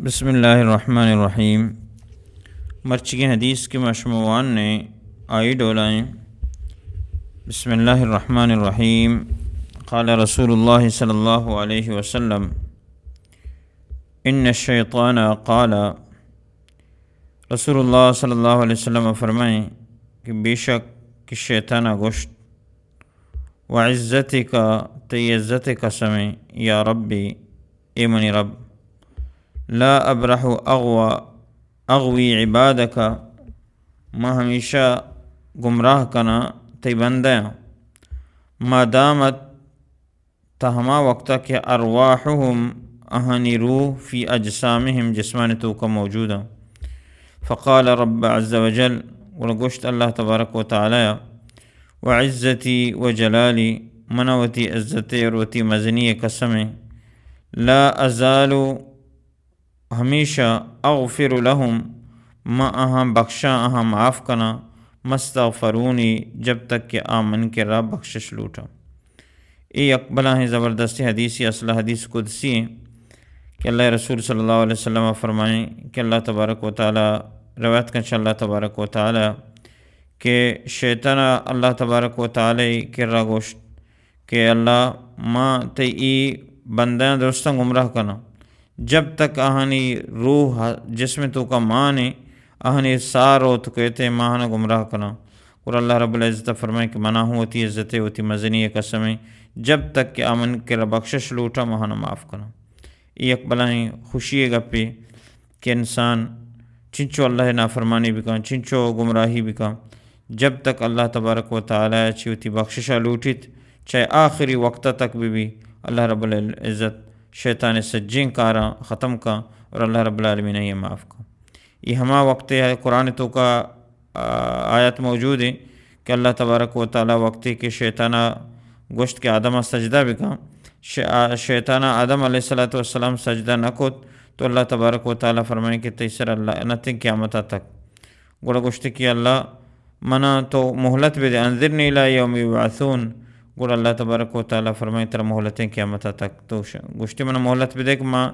بسم اللہ الرحمن الرحیم۔ مرچی حدیث کے مشموعان نے آئی ڈولائیں۔ بسم اللہ الرحمن الرحیم۔ قال رسول اللہ صلی اللہ علیہ وسلم ان الشیطان قال، رسول اللہ صلی اللہ علیہ وسلم فرمائیں کہ بے شک کہ شیطانہ گوشت وعزتک تی عزت قسمیں یا ربی اے منی رب، لا ابرح اغوی عبادک، میں ہمیشہ گمراہ کنا تی بندیاں، ما دامت تہما وقتا کہ ارواحہم اہنی روح فی اجسامہم جسمان تو کا موجودا۔ فقال رب عز وجل، ورگوشت اللہ تبارک و تعالی، وعزتی و جلالی، منوتی عزت اور وتی مزنی قسمیں، لا ازالو ہمیشہ اغفر لہم، ما اہاں بخشا اہاں معاف کنا، مستغفرونی جب تک کہ آمن کے رب بخشش لوٹا۔ یہ اقبلہ ہیں زبردستی حدیثی اصل حدیث قدسی ہیں کہ اللہ رسول صلی اللہ علیہ وسلم فرمائیں کہ اللہ تبارک و تعالی روایت کا اللہ تبارک و تعالی کہ شیطانہ اللہ تبارک و تعالی کے گوشت کہ اللہ ماں تی بندیاں درستاں گمراہ کنا جب تک آہنی روح جسم تو کا مانے آہنی سارو تو کہتے ماہنا گمراہ کنا۔ اور اللہ رب العزت فرمائے کہ منع ہوتی عزت ہوتی مزنی قسمیں جب تک کہ آمن کے بخشش لوٹا ماہنا معاف کنا۔ یہ اقبلائیں خوشی گپی کہ انسان چنچو اللہ نافرمانی بکا، چنچو گمراہی بکا، جب تک اللہ تبارک و تعالی چی ہوتی بخششہ لوٹیت، چاہے آخری وقت تک بھی اللہ رب العزت شیطان سجین کارا ختم کا اور اللہ رب العالمین یہ معاف کا۔ یہ ہما وقت ہے قرآن تو کا آیت موجود ہے کہ اللہ تبارک و تعالی وقتی کہ شیطانہ گوشت کے آدم سجدہ بکا، شیطانہ آدم علیہ السلام سجدہ نہ کت تو اللہ تبارک و تعالی فرمائے کہ تیسر اللہ نتن قیامتہ تک گوڑا گوشت کی اللہ منا تو مہلت بھی دے، انذرنی الی یوم یبعثون، گوڑا اللہ تبارک و تعالی فرمائے ترہ مہلتیں قیامتہ تک تو گوشتی منا مہلت بھی دے کہ ماں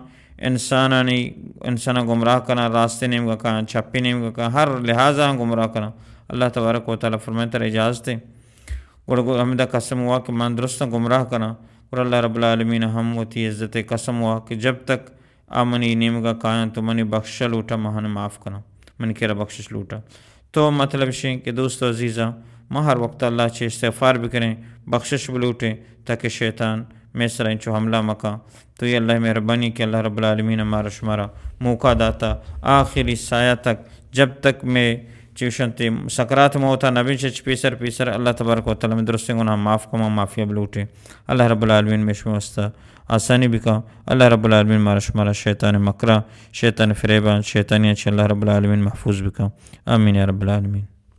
انسانہ گمراہ کنا، راستے نیم کا کنا، چھپی نیم کا ہر لحاظہ گمراہ کنا، اللہ تبارک و تعالی فرمائے ترہ اجازت ہے۔ گوڑا ہمیدہ قسم ہوا کہ من درستہ گمراہ کنا اور اللہ رب العالمین ہم ہوتی عزت قسم ہوا کہ جب تک آمنی نیم کا کائن تو منی بخش لوٹا مہانے معاف کنا، من کیرا بخشش لوٹا۔ تو مطلب شیں کہ دوست و عزیزہ ماں ہر وقت اللہ چے استغفار بھی کریں، بخشش بھی لوٹیں تاکہ شیطان میں سر انچو حملہ مکا۔ تو یہ اللہ مہربانی کہ اللہ رب العالمین ہمارا شمارا موقع داتا آخری سایہ تک، جب تک میں چوشنتے سکرات موتا نبی چچ پیسر اللہ تبارک و تعالی میں درست گناہ معاف کما معافیہ بلوٹے۔ اللہ رب العالمین میں شمستا آسانی بکا۔ اللہ رب العالمین ہمارا شمارا شیطان مکرہ، شیطان فریبان، شیطانیہ چھ اللہ رب العالمین محفوظ بکا۔ آمین یا رب العالمین۔